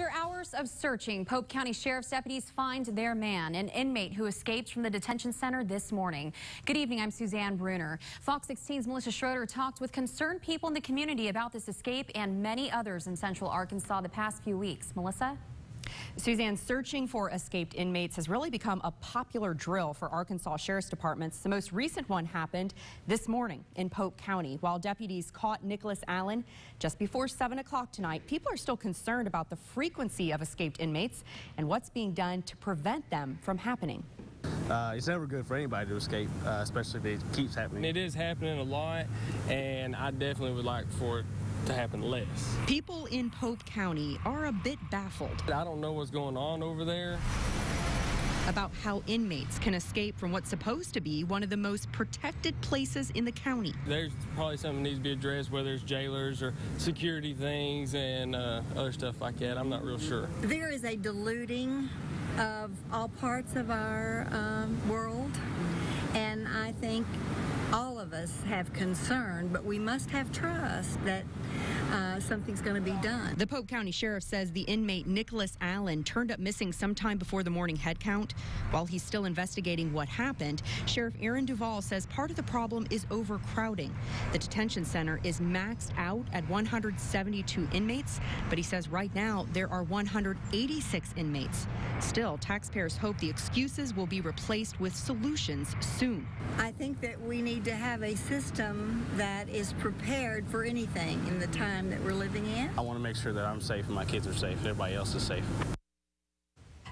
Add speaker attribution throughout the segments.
Speaker 1: After hours of searching, Pope County Sheriff's deputies find their man, an inmate who escaped from the detention center this morning. Good evening, I'm Suzanne Bruner. Fox 16's Melissa Schroeder talked with concerned people in the community about this escape and many others in central Arkansas the past few weeks. Melissa?
Speaker 2: Suzanne, searching for escaped inmates has really become a popular drill for Arkansas Sheriff's Departments. The most recent one happened this morning in Pope County. While deputies caught Nicholas Allen just before 7 o'clock tonight, people are still concerned about the frequency of escaped inmates and what's being done to prevent them from happening.
Speaker 3: It's never good for anybody to escape, especially if it keeps happening.
Speaker 4: It is happening a lot, and I definitely would like for it to happen less.
Speaker 2: People in Pope County are a bit baffled.
Speaker 4: I don't know what's going on over there.
Speaker 2: About how inmates can escape from what's supposed to be one of the most protected places in the county.
Speaker 4: There's probably something that needs to be addressed, whether it's jailers or security things and other stuff like that. I'm not real sure.
Speaker 5: There is a diluting of all parts of our world, and I think all of us have concern, but we must have trust that something's going to be done.
Speaker 2: The Pope County Sheriff says the inmate Nicholas Allen turned up missing sometime before the morning head count. While he's still investigating what happened, Sheriff Aaron Duvall says part of the problem is overcrowding. The detention center is maxed out at 172 inmates, but he says right now there are 186 inmates. Still, taxpayers hope the excuses will be replaced with solutions soon.
Speaker 5: I think that we need to have a system that is prepared for anything in the time that we're living in.
Speaker 3: I want to make sure that I'm safe and my kids are safe, everybody else is safe.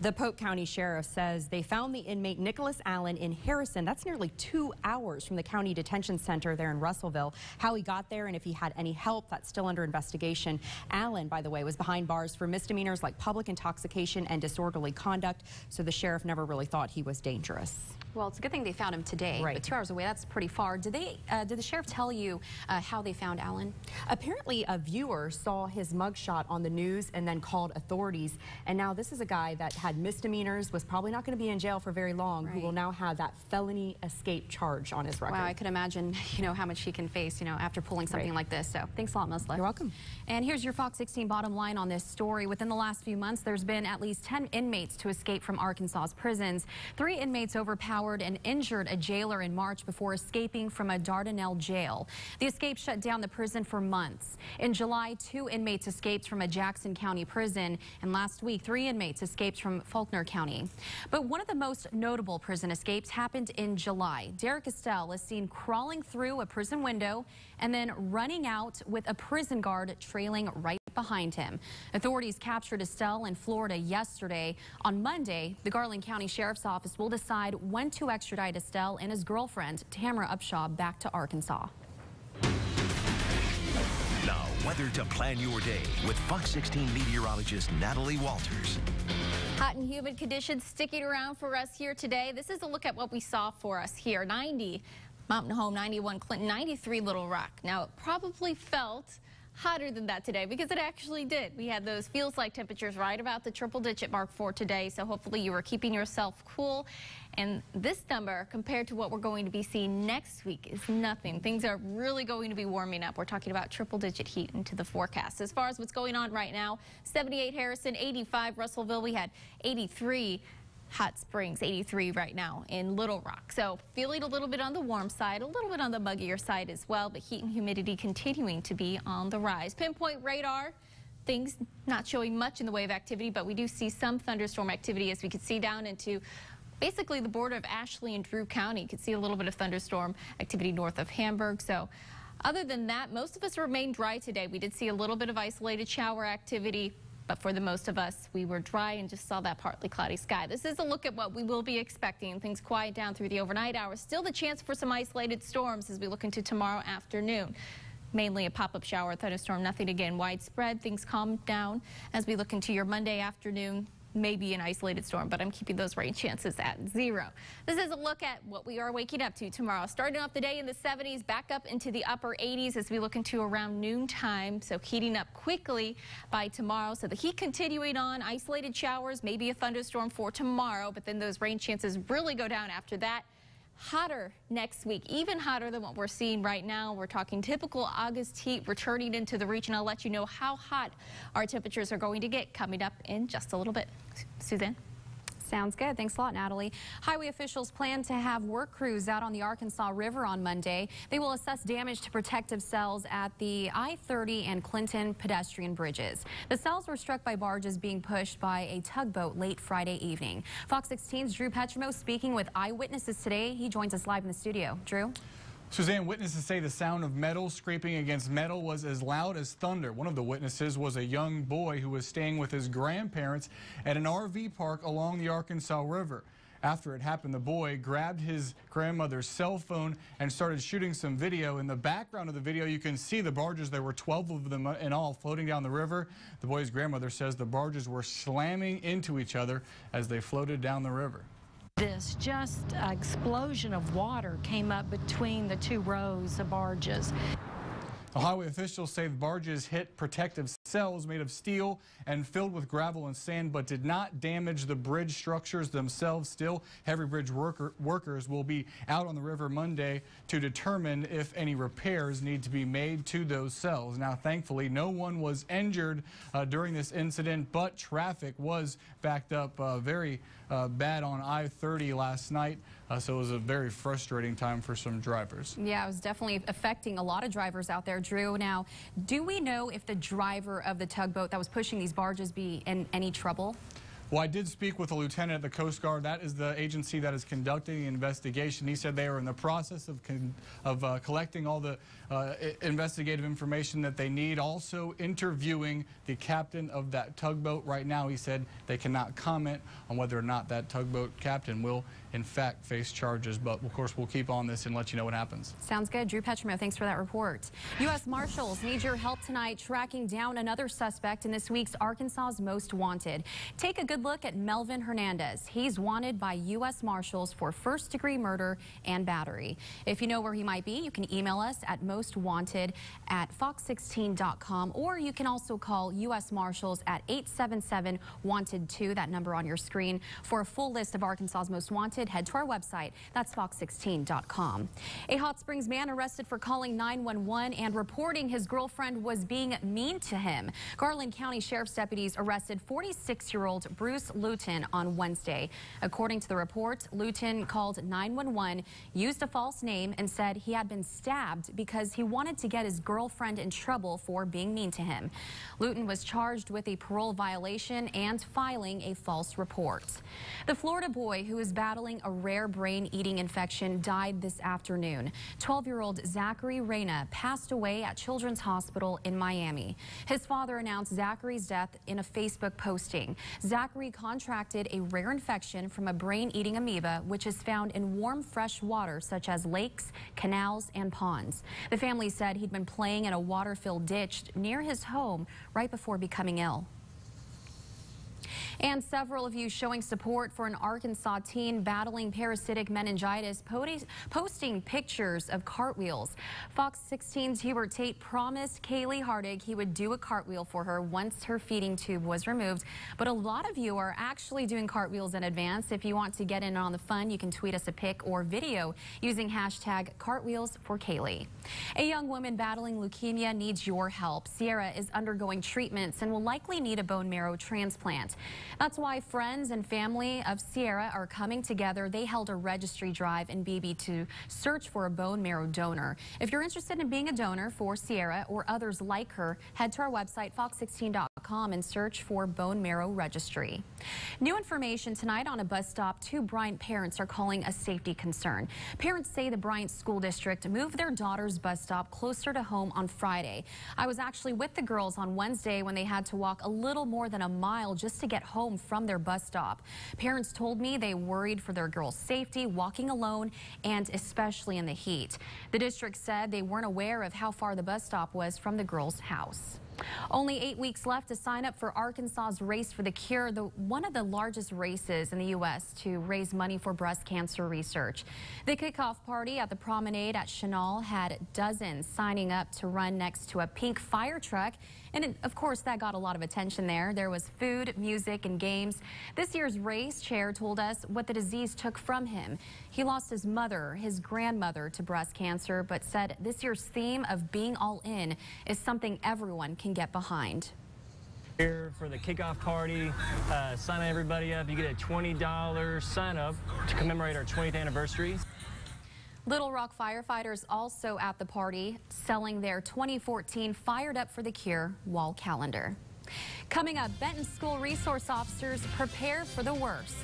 Speaker 2: The Pope County Sheriff says they found the inmate Nicholas Allen in Harrison. That's nearly 2 hours from the county detention center there in Russellville. How he got there and if he had any help, that's still under investigation. Allen, by the way, was behind bars for misdemeanors like public intoxication and disorderly conduct, so the sheriff never really thought he was dangerous.
Speaker 1: Well, it's a good thing they found him today,
Speaker 2: right.
Speaker 1: But 2 hours away, that's pretty far. Did the sheriff tell you how they found Allen?
Speaker 2: Apparently, a viewer saw his mugshot on the news and then called authorities. And now this is a guy that had misdemeanors, was probably not going to be in jail for very long,
Speaker 1: right.
Speaker 2: Who will now have that felony escape charge on his record.
Speaker 1: Wow, I could imagine, how much he can face, after pulling something
Speaker 2: right.
Speaker 1: like this. So thanks a lot, Melissa.
Speaker 2: You're welcome.
Speaker 1: And here's your Fox 16 bottom line on this story. Within the last few months, there's been at least 10 inmates to escape from Arkansas's prisons. 3 inmates overpowered and injured a jailer in March before escaping from a Dardanelle jail. The escape shut down the prison for months. In July, 2 inmates escaped from a Jackson County prison, and last week 3 inmates escaped from Faulkner County. But one of the most notable prison escapes happened in July. Derek Estelle is seen crawling through a prison window and then running out with a prison guard trailing right behind him. Authorities captured Estelle in Florida yesterday. On Monday, the Garland County Sheriff's Office will decide when to extradite Estelle and his girlfriend, Tamara Upshaw, back to Arkansas.
Speaker 6: Now, weather to plan your day with Fox 16 meteorologist Natalie Walters.
Speaker 7: Hot and humid conditions sticking around for us here today. This is a look at what we saw for us here. 90 Mountain Home, 91 Clinton, 93 Little Rock. Now, it probably felt hotter than that today because it actually did. We had those feels like temperatures right about the triple-digit mark for today, so hopefully you were keeping yourself cool. And this number compared to what we're going to be seeing next week is nothing. Things are really going to be warming up. We're talking about triple-digit heat into the forecast. As far as what's going on right now, 78 Harrison, 85 Russellville. We had 83 Hot Springs, 83 right now in Little Rock. So feeling a little bit on the warm side, a little bit on the muggier side as well, but heat and humidity continuing to be on the rise. Pinpoint radar, things not showing much in the way of activity, but we do see some thunderstorm activity as we can see down into basically the border of Ashley and Drew County. You can see a little bit of thunderstorm activity north of Hamburg. So other than that, most of us remain dry today. We did see a little bit of isolated shower activity, but for the most of us, we were dry and just saw that partly cloudy sky. This is a look at what we will be expecting. Things quiet down through the overnight hours. Still the chance for some isolated storms as we look into tomorrow afternoon. Mainly a pop-up shower, thunderstorm, nothing again widespread. Things calm down as we look into your Monday afternoon. Maybe an isolated storm, but I'm keeping those rain chances at 0. This is a look at what we are waking up to tomorrow. Starting off the day in the 70s, back up into the upper 80s as we look into around noontime. So heating up quickly by tomorrow. So the heat continuing on, isolated showers, maybe a thunderstorm for tomorrow, but then those rain chances really go down after that. hotter next week, even hotter than what we're seeing right now. We're talking typical August heat returning into the region. I'll let you know how hot our temperatures are going to get coming up in just a little bit. Suzanne?
Speaker 1: Sounds good. Thanks a lot, Natalie. Highway officials plan to have work crews out on the Arkansas River on Monday. They will assess damage to protective cells at the I-30 and Clinton pedestrian bridges. The cells were struck by barges being pushed by a tugboat late Friday evening. Fox 16's Drew Petrimo speaking with eyewitnesses today. He joins us live in the studio. Drew?
Speaker 8: Suzanne, witnesses say the sound of metal scraping against metal was as loud as thunder. One of the witnesses was a young boy who was staying with his grandparents at an RV park along the Arkansas River. After it happened, the boy grabbed his grandmother's cell phone and started shooting some video. In the background of the video, you can see the barges. There were 12 of them in all floating down the river. The boy's grandmother says the barges were slamming into each other as they floated down the river.
Speaker 9: This just explosion of water came up between the two rows of barges.
Speaker 8: Highway officials say the barges hit protective cells made of steel and filled with gravel and sand, but did not damage the bridge structures themselves. Still, heavy bridge workers will be out on the river Monday to determine if any repairs need to be made to those cells. Now, thankfully, no one was injured during this incident, but traffic was backed up very bad on I-30 last night. So it was a very frustrating time for some drivers.
Speaker 1: Yeah, it was definitely affecting a lot of drivers out there, Drew. Now, do we know if the driver of the tugboat that was pushing these barges be in any trouble?
Speaker 8: Well, I did speak with a lieutenant at the Coast Guard. That is the agency that is conducting the investigation. He said they are in the process of collecting all the investigative information that they need, also interviewing the captain of that tugboat. Right now, he said they cannot comment on whether or not that tugboat captain will, in fact, face charges. But, of course, we'll keep on this and let you know what happens.
Speaker 1: Sounds good. Drew Petrimo, thanks for that report. U.S. Marshals need your help tonight tracking down another suspect in this week's Arkansas's Most Wanted. Take a good look at Melvin Hernandez. He's wanted by U.S. Marshals for first-degree murder and battery. If you know where he might be, you can email us at mostwanted@fox16.com, or you can also call U.S. Marshals at 877-WANTED-2, that number on your screen. For a full list of Arkansas's Most Wanted, head to our website. That's fox16.com. A Hot Springs man arrested for calling 911 and reporting his girlfriend was being mean to him. Garland County Sheriff's deputies arrested 46-year-old Bruce Luton on Wednesday. According to the report, Luton called 911, used a false name, and said he had been stabbed because he wanted to get his girlfriend in trouble for being mean to him. Luton was charged with a parole violation and filing a false report. The Florida boy who is battling a rare brain-eating infection died this afternoon. 12-year-old Zachary Reyna passed away at Children's Hospital in Miami. His father announced Zachary's death in a Facebook posting. Zachary contracted a rare infection from a brain-eating amoeba, which is found in warm, fresh water such as lakes, canals, and ponds. The family said he'd been playing in a water-filled ditch near his home right before becoming ill. And several of you showing support for an Arkansas teen battling parasitic meningitis, posting pictures of cartwheels. Fox 16's Hubert Tate promised Kaylee Hardig he would do a cartwheel for her once her feeding tube was removed. But a lot of you are actually doing cartwheels in advance. If you want to get in on the fun, you can tweet us a pic or video using hashtag #CartwheelsForKaylee. A young woman battling leukemia needs your help. Sierra is undergoing treatments and will likely need a bone marrow transplant. That's why friends and family of Sierra are coming together. They held a registry drive in Beebe to search for a bone marrow donor. If you're interested in being a donor for Sierra or others like her, head to our website, fox16.com, and search for bone marrow registry. New information tonight on a bus stop. Two Bryant parents are calling a safety concern. Parents say the Bryant School District moved their daughter's bus stop closer to home on Friday. I was actually with the girls on Wednesday when they had to walk a little more than a mile just to get home from their bus stop. Parents told me they worried for their girls' safety walking alone, and especially in the heat. The district said they weren't aware of how far the bus stop was from the girls' house. Only 8 weeks left to sign up for Arkansas's Race for the Cure, one of the largest races in the U.S. to raise money for breast cancer research. The kickoff party at the promenade at Chenal had dozens signing up to run next to a pink fire truck And of course, that got a lot of attention there. There was food, music, and games. This year's race chair told us what the disease took from him. He lost his mother, his grandmother to breast cancer, but said this year's theme of being all in is something everyone can get behind.
Speaker 10: Here for the kickoff party, sign everybody up. You get a $20 sign up to commemorate our 20th anniversary.
Speaker 1: Little Rock firefighters also at the party, selling their 2014 Fired Up for the Cure wall calendar. Coming up, Benton School resource officers prepare for the worst.